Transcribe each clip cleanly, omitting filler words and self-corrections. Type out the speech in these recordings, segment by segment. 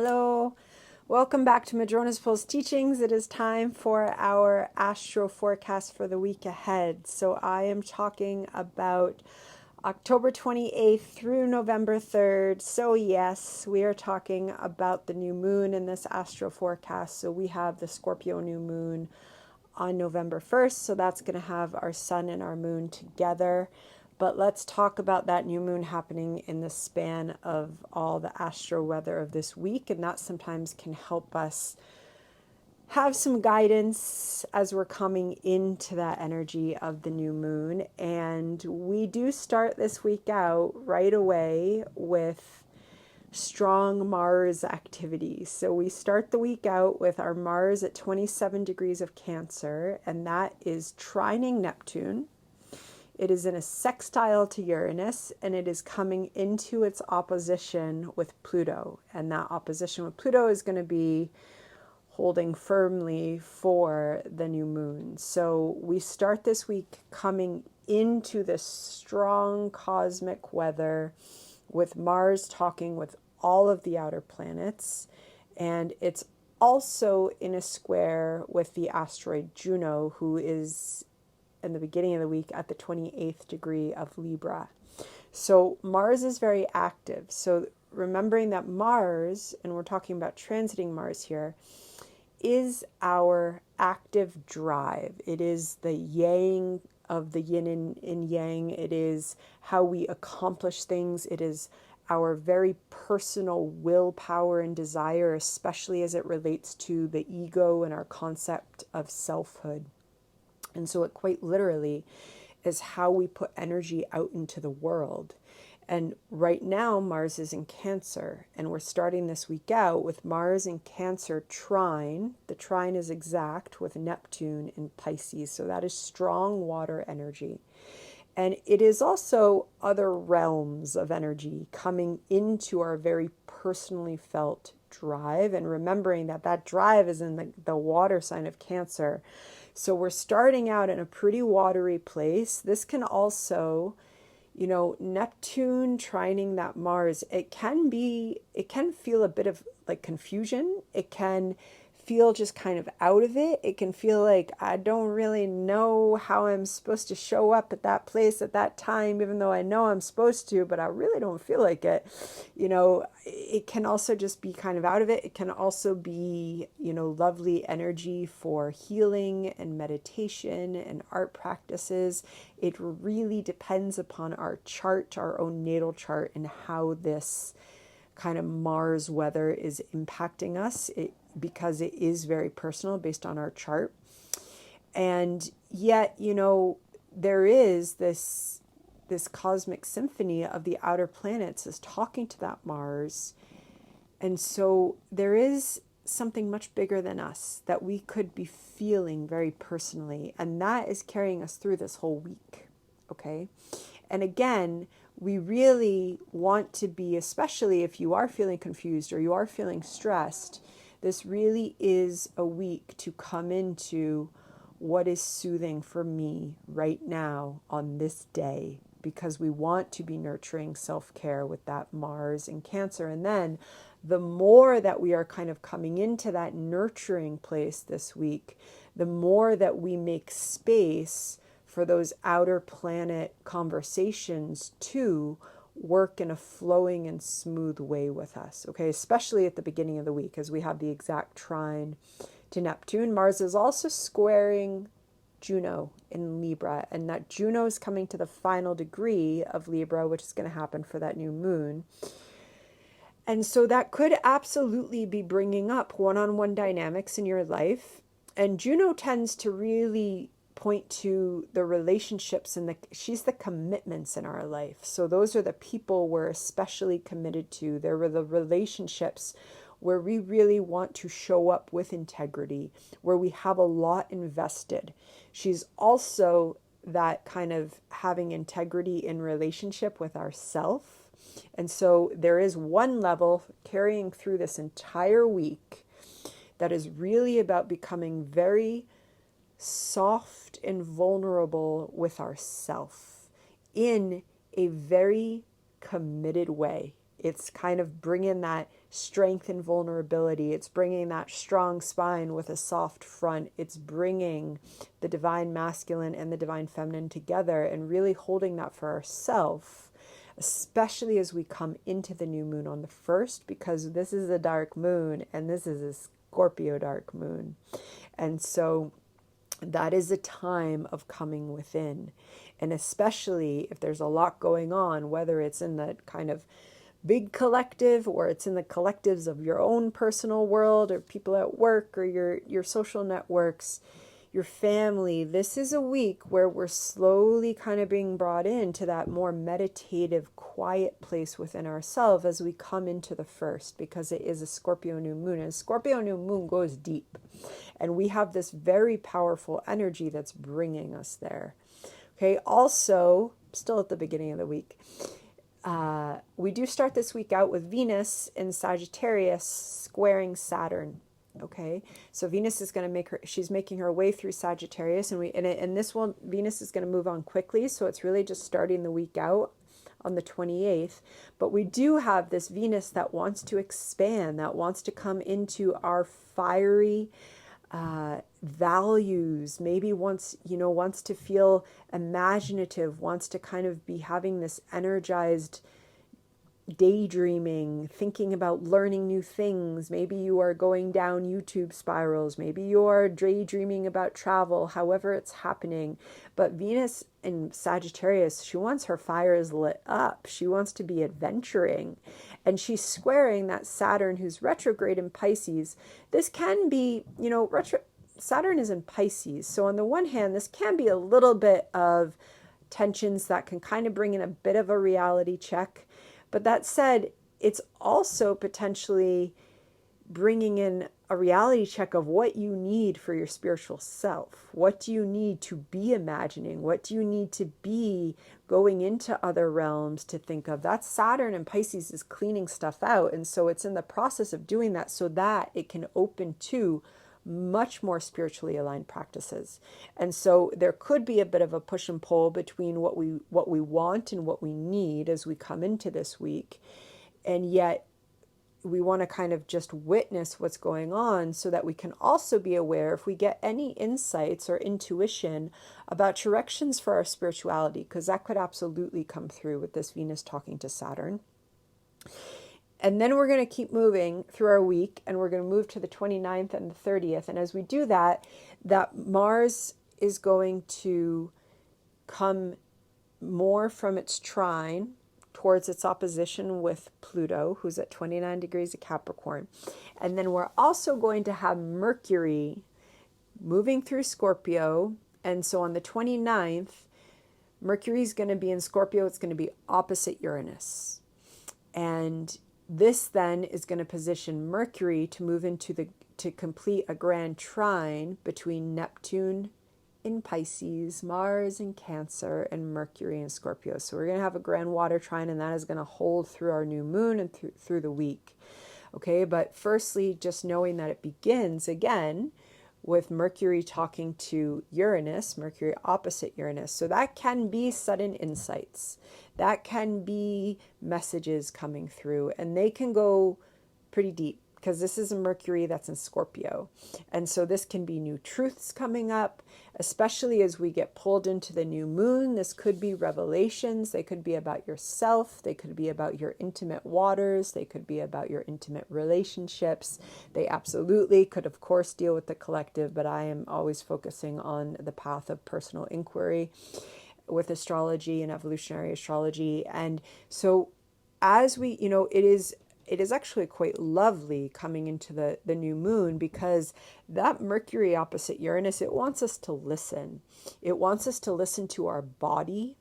Hello, welcome back to Madrona's Pulse Teachings. It is time for our astro forecast for the week ahead. So I am talking about October 28th through November 3rd. So yes, we are talking about the new moon in this astro forecast. So we have the Scorpio New Moon on November 1st. So that's going to have our sun and our moon together. But let's talk about that new moon happening in the span of all the astro weather of this week. And that sometimes can help us have some guidance as we're coming into that energy of the new moon. And we do start this week out right away with strong Mars activity. So we start the week out with our Mars at 27 degrees of Cancer, and that is trining Neptune. It is in a sextile to Uranus, and it is coming into its opposition with Pluto. And that opposition with Pluto is going to be holding firmly for the new moon. So we start this week coming into this strong cosmic weather with Mars talking with all of the outer planets. And it's also in a square with the asteroid Juno, who is in the beginning of the week at the 28th degree of Libra. So Mars is very active. So remembering that Mars, and we're talking about transiting Mars here, is our active drive. It is the yang of the yin and yang. It is how we accomplish things. It is our very personal willpower and desire, especially as it relates to the ego and our concept of selfhood. And so it quite literally is how we put energy out into the world. And right now, Mars is in Cancer, and we're starting this week out with Mars in Cancer trine. The trine is exact with Neptune in Pisces, so that is strong water energy. And it is also other realms of energy coming into our very personally felt drive, and remembering that that drive is in the water sign of Cancer. So we're starting out in a pretty watery place. This can also, Neptune trining that Mars, it can feel a bit of like confusion. It can feel just kind of out of it. It can feel like I don't really know how I'm supposed to show up at that place at that time, even though I know I'm supposed to, but I really don't feel like it. It can also just be kind of out of it. It can also be, lovely energy for healing and meditation and art practices. It really depends upon our chart, our own natal chart, and how this kind of Mars weather is impacting us, because it is very personal based on our chart. And yet, there is this cosmic symphony of the outer planets is talking to that Mars. And so there is something much bigger than us that we could be feeling very personally, and that is carrying us through this whole week. Okay? And again, we really want to be, especially if you are feeling confused or you are feeling stressed, this really is a week to come into what is soothing for me right now on this day, because we want to be nurturing self-care with that Mars in Cancer. And then the more that we are kind of coming into that nurturing place this week, the more that we make space for those outer planet conversations to work in a flowing and smooth way with us, okay? Especially at the beginning of the week, as we have the exact trine to Neptune. Mars is also squaring Juno in Libra, and that Juno is coming to the final degree of Libra, which is going to happen for that new moon. And so that could absolutely be bringing up one-on-one dynamics in your life. And Juno tends to really point to the relationships and she's the commitments in our life. So those are the people we're especially committed to. There were the relationships where we really want to show up with integrity, where we have a lot invested. She's also that kind of having integrity in relationship with ourself. And so there is one level carrying through this entire week that is really about becoming very soft and vulnerable with ourself in a very committed way. It's kind of bringing that strength and vulnerability. It's bringing that strong spine with a soft front. It's bringing the divine masculine and the divine feminine together and really holding that for ourselves, especially as we come into the new moon on the 1st, because this is a dark moon and this is a Scorpio dark moon. And so that is a time of coming within. And especially if there's a lot going on, whether it's in the kind of big collective or it's in the collectives of your own personal world or people at work or your social networks, your family, this is a week where we're slowly kind of being brought into that more meditative, quiet place within ourselves as we come into the 1st, because it is a Scorpio new moon, and Scorpio new moon goes deep. And we have this very powerful energy that's bringing us there. Okay, also, still at the beginning of the week, we do start this week out with Venus in Sagittarius squaring Saturn. Okay, so Venus is going to she's making her way through Sagittarius, and this one, Venus is going to move on quickly, so it's really just starting the week out on the 28th. But we do have this Venus that wants to expand, that wants to come into our fiery values, maybe wants to feel imaginative, wants to kind of be having this energized daydreaming, thinking about learning new things. Maybe you are going down YouTube spirals. Maybe you are daydreaming about travel, however it's happening. But Venus in Sagittarius, she wants her fires lit up. She wants to be adventuring. And she's squaring that Saturn who's retrograde in Pisces. This can be, Saturn is in Pisces. So on the one hand, this can be a little bit of tensions that can kind of bring in a bit of a reality check. But that said, it's also potentially bringing in a reality check of what you need for your spiritual self. What do you need to be imagining? What do you need to be going into other realms to think of? That Saturn and Pisces is cleaning stuff out. And so it's in the process of doing that so that it can open to much more spiritually aligned practices. And so there could be a bit of a push and pull between what we want and what we need as we come into this week. And yet we want to kind of just witness what's going on so that we can also be aware if we get any insights or intuition about directions for our spirituality, because that could absolutely come through with this Venus talking to Saturn. And then we're going to keep moving through our week, and we're going to move to the 29th and the 30th. And as we do that, that Mars is going to come more from its trine towards its opposition with Pluto, who's at 29 degrees of Capricorn. And then we're also going to have Mercury moving through Scorpio. And so on the 29th, Mercury is going to be in Scorpio. It's going to be opposite Uranus. And this then is going to position Mercury to move to complete a grand trine between Neptune in Pisces, Mars in Cancer, and Mercury in Scorpio. So we're going to have a grand water trine, and that is going to hold through our new moon and through the week. Okay, but firstly, just knowing that it begins again with Mercury talking to Uranus, Mercury opposite Uranus. So that can be sudden insights. That can be messages coming through, and they can go pretty deep because this is a Mercury that's in Scorpio. And so this can be new truths coming up, especially as we get pulled into the new moon. This could be revelations. They could be about yourself. They could be about your intimate waters. They could be about your intimate relationships. They absolutely could, of course, deal with the collective, but I am always focusing on the path of personal inquiry with astrology and evolutionary astrology. And so as we, it is actually quite lovely coming into the new moon, because that Mercury opposite Uranus, it wants us to listen. It wants us to listen to our body,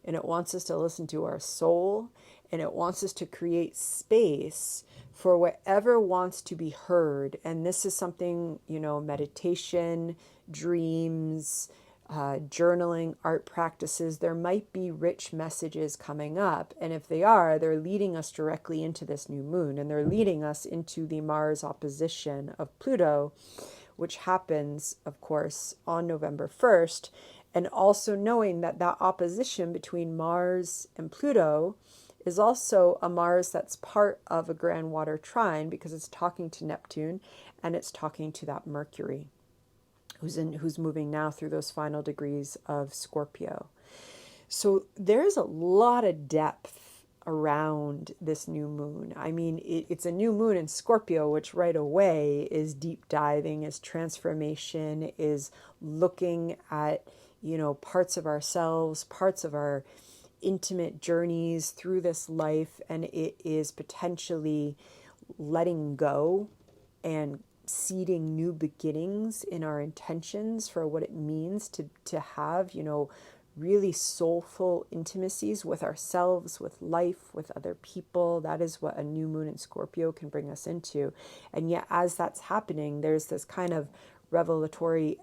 and it wants us to listen to our soul, and it wants us to create space for whatever wants to be heard. And this is something, meditation, dreams, journaling, art practices, there might be rich messages coming up. And if they are, they're leading us directly into this new moon, and they're leading us into the Mars opposition of Pluto, which happens, of course, on November 1st. And also knowing that that opposition between Mars and Pluto is also a Mars that's part of a grand water trine because it's talking to Neptune and it's talking to that Mercury who's moving now through those final degrees of Scorpio. So there's a lot of depth around this new moon. I mean, it's a new moon in Scorpio, which right away is deep diving, is transformation, is looking at, parts of ourselves, parts of our intimate journeys through this life, and it is potentially letting go and seeding new beginnings in our intentions for what it means to have, really soulful intimacies with ourselves, with life, with other people. That is what a new moon in Scorpio can bring us into. And yet, as that's happening, there's this kind of revelatory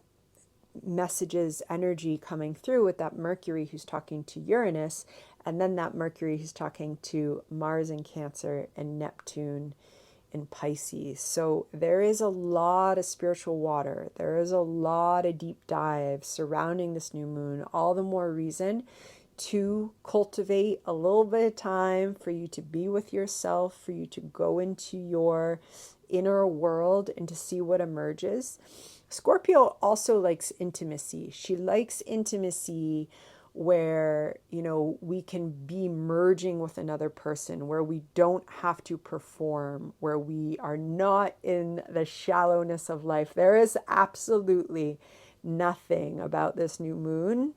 messages, energy coming through with that Mercury who's talking to Uranus, and then that Mercury who's talking to Mars in Cancer and Neptune in Pisces. So there is a lot of spiritual water. There is a lot of deep dive surrounding this new moon. All the more reason to cultivate a little bit of time for you to be with yourself, for you to go into your inner world and to see what emerges. Scorpio also likes intimacy. She likes intimacy where, we can be merging with another person, where we don't have to perform, where we are not in the shallowness of life. There is absolutely nothing about this new moon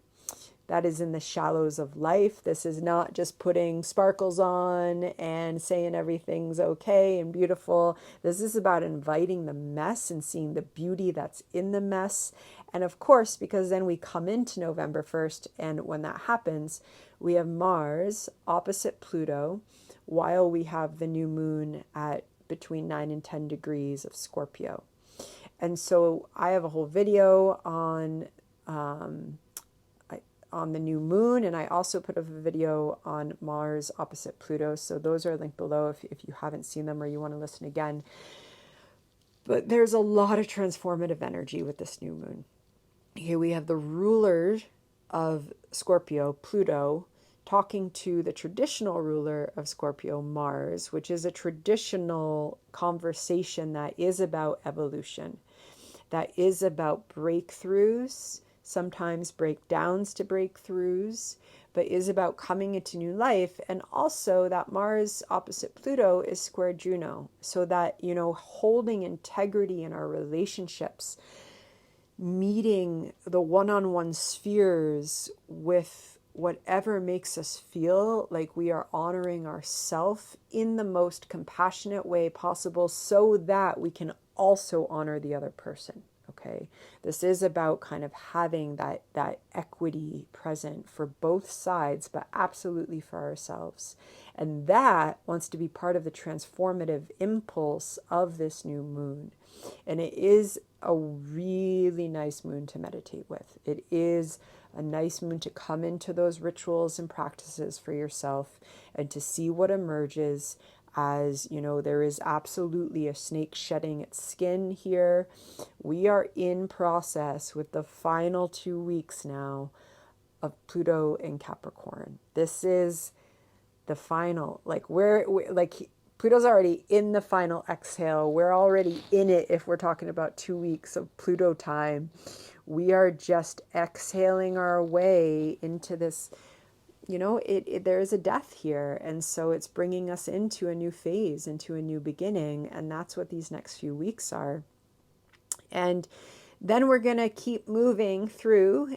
that is in the shallows of life. This is not just putting sparkles on and saying everything's okay and beautiful. This is about inviting the mess and seeing the beauty that's in the mess. And of course, because then we come into November 1st, and when that happens, we have Mars opposite Pluto, while we have the new moon at between 9 and 10 degrees of Scorpio. And so I have a whole video on the new moon, and I also put a video on Mars opposite Pluto, so those are linked below if you haven't seen them or you want to listen again. But there's a lot of transformative energy with this new moon. Here we have the ruler of Scorpio, Pluto, talking to the traditional ruler of Scorpio, Mars, which is a traditional conversation that is about evolution, that is about breakthroughs, sometimes breakdowns to breakthroughs, but is about coming into new life. And also that Mars opposite Pluto is square Juno, so that, holding integrity in our relationships, meeting the one-on-one spheres with whatever makes us feel like we are honoring ourselves in the most compassionate way possible, so that we can also honor the other person. Okay, this is about kind of having that equity present for both sides, but absolutely for ourselves. And that wants to be part of the transformative impulse of this new moon. And it is a really nice moon to meditate with. It is a nice moon to come into those rituals and practices for yourself and to see what emerges. As there is absolutely a snake shedding its skin here. We are in process with the final 2 weeks now of Pluto in Capricorn. This is the final, Pluto's already in the final exhale. We're already in it if we're talking about 2 weeks of Pluto time. We are just exhaling our way into this. There is a death here, and so it's bringing us into a new phase, into a new beginning, and that's what these next few weeks are. And then we're going to keep moving through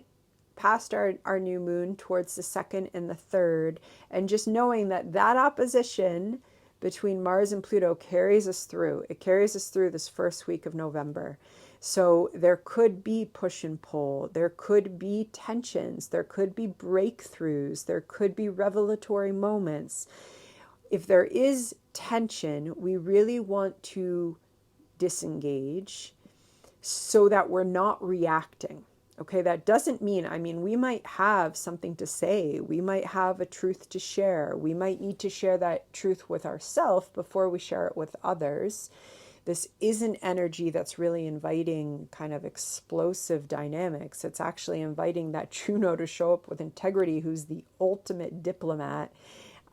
past our new moon towards the 2nd and the 3rd, and just knowing that opposition between Mars and Pluto carries us through. It carries us through this first week of November. So there could be push and pull, there could be tensions, there could be breakthroughs, there could be revelatory moments. If there is tension, we really want to disengage so that we're not reacting. Okay, that doesn't mean, we might have something to say, we might have a truth to share, we might need to share that truth with ourselves before we share it with others. This isn't energy that's really inviting kind of explosive dynamics. It's actually inviting that Juno to show up with integrity, who's the ultimate diplomat,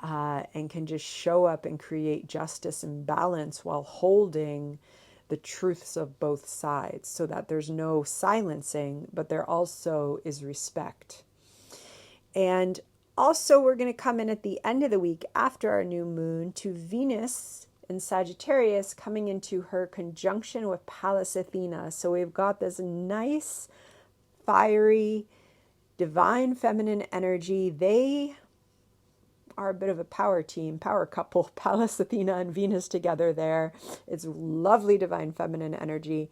and can just show up and create justice and balance while holding the truths of both sides, so that there's no silencing, but there also is respect. And also, we're going to come in at the end of the week after our new moon to Venus in Sagittarius coming into her conjunction with Pallas Athena. So we've got this nice, fiery, divine feminine energy. They are a bit of a power team, power couple, Pallas Athena and Venus together there. It's lovely divine feminine energy.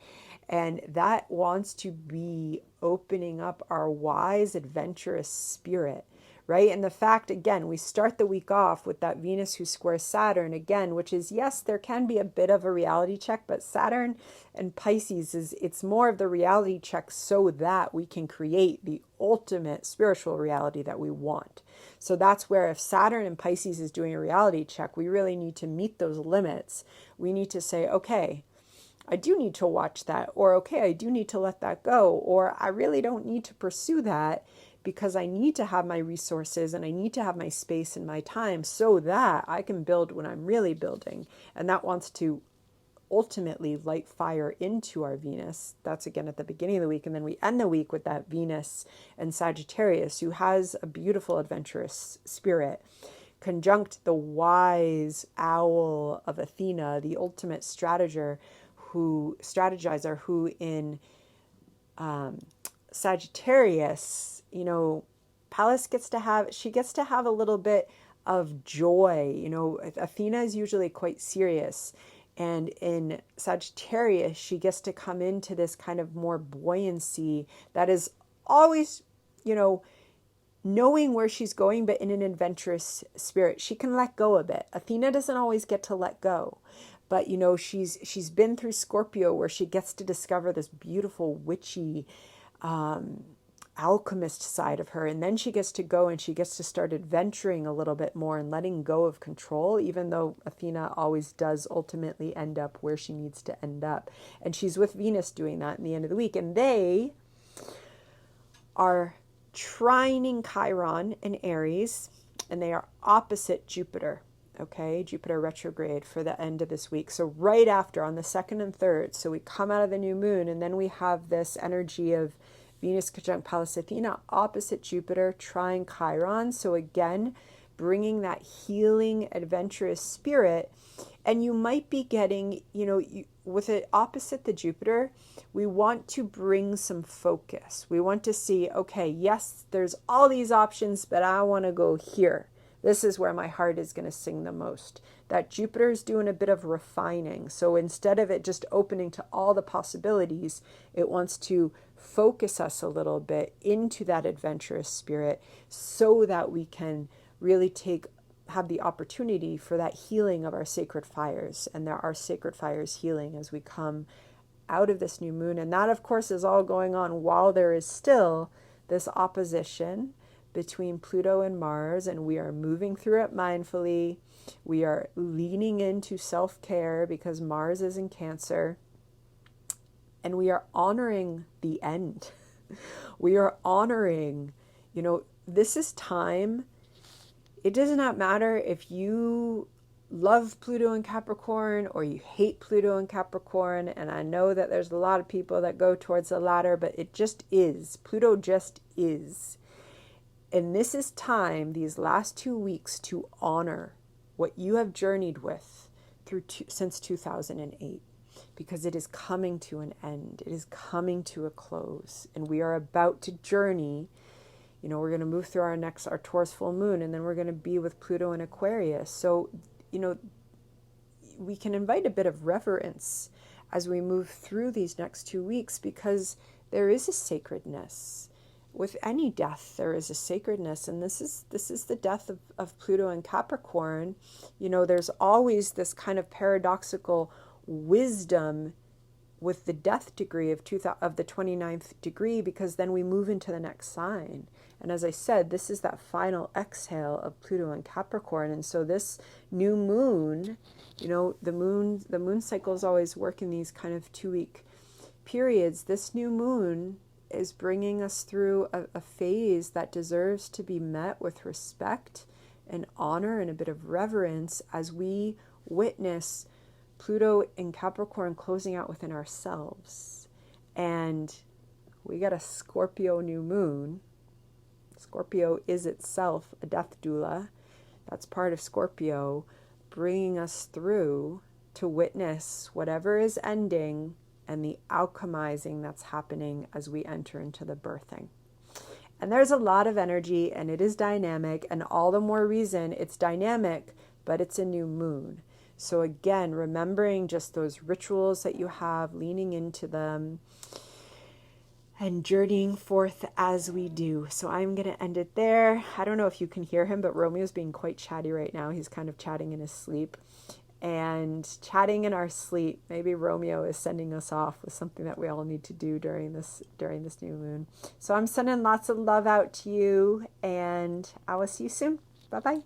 And that wants to be opening up our wise, adventurous spirit, right? And the fact, again, we start the week off with that Venus who squares Saturn again, which is, yes, there can be a bit of a reality check, but Saturn and Pisces it's more of the reality check so that we can create the ultimate spiritual reality that we want. So that's where if Saturn and Pisces is doing a reality check, we really need to meet those limits. We need to say, okay, I do need to watch that, or okay, I do need to let that go, or I really don't need to pursue that because I need to have my resources and I need to have my space and my time so that I can build when I'm really building. And that wants to ultimately light fire into our Venus. That's again at the beginning of the week. And then we end the week with that Venus and Sagittarius, who has a beautiful adventurous spirit, conjunct the wise owl of Athena, the ultimate strategizer, who in Sagittarius, Pallas gets to have a little bit of joy. Athena is usually quite serious. And in Sagittarius, she gets to come into this kind of more buoyancy that is always, knowing where she's going, but in an adventurous spirit. She can let go a bit. Athena doesn't always get to let go. But, she's been through Scorpio, where she gets to discover this beautiful, witchy, alchemist side of her. And then she gets to go and she gets to start adventuring a little bit more and letting go of control, even though Athena always does ultimately end up where she needs to end up. And she's with Venus doing that in the end of the week. And they are trining Chiron in Aries, and they are opposite Jupiter. Okay, Jupiter retrograde for the end of this week. So right after, on the 2nd and 3rd, so we come out of the new moon, and then we have this energy of Venus conjunct Pallas Athena opposite Jupiter, trine Chiron. So again, bringing that healing, adventurous spirit. And you might be getting, with it opposite the Jupiter, we want to bring some focus. We want to see, okay, yes, there's all these options, but I want to go here. This is where my heart is going to sing the most. That Jupiter is doing a bit of refining. So instead of it just opening to all the possibilities, it wants to focus us a little bit into that adventurous spirit so that we can really have the opportunity for that healing of our sacred fires. And there are sacred fires healing as we come out of this new moon. And that, of course, is all going on while there is still this opposition between Pluto and Mars, and we are moving through it mindfully. We are leaning into self-care because Mars is in Cancer, and we are honoring the end. We are honoring, this is time. It does not matter if you love Pluto and Capricorn or you hate Pluto and Capricorn, and I know that there's a lot of people that go towards the latter, but it just is. Pluto just is. And this is time, these last 2 weeks, to honor what you have journeyed with since 2008, because it is coming to an end. It is coming to a close, and we are about to journey. We're going to move through our Taurus full moon, and then we're going to be with Pluto in Aquarius. So, we can invite a bit of reverence as we move through these next 2 weeks, because there is a sacredness. With any death, there is a sacredness, and this is the death of Pluto and Capricorn. There's always this kind of paradoxical wisdom with the death degree of the 29th degree, because then we move into the next sign. And as I said, this is that final exhale of Pluto and Capricorn. And so this new moon, the moon cycles always work in these kind of 2-week periods. This new moon is bringing us through a phase that deserves to be met with respect, an honor and a bit of reverence as we witness Pluto in Capricorn closing out within ourselves. And we got a Scorpio new moon. Scorpio is itself a death doula. That's part of Scorpio, bringing us through to witness whatever is ending and the alchemizing that's happening as we enter into the birthing. And there's a lot of energy, and it is dynamic, and all the more reason it's dynamic, but it's a new moon. So again, remembering just those rituals that you have, leaning into them, and journeying forth as we do. So I'm going to end it there. I don't know if you can hear him, but Romeo's being quite chatty right now. He's kind of chatting in his sleep. And chatting in our sleep, maybe Romeo is sending us off with something that we all need to do during this new moon. So I'm sending lots of love out to you, and I will see you soon. Bye-bye.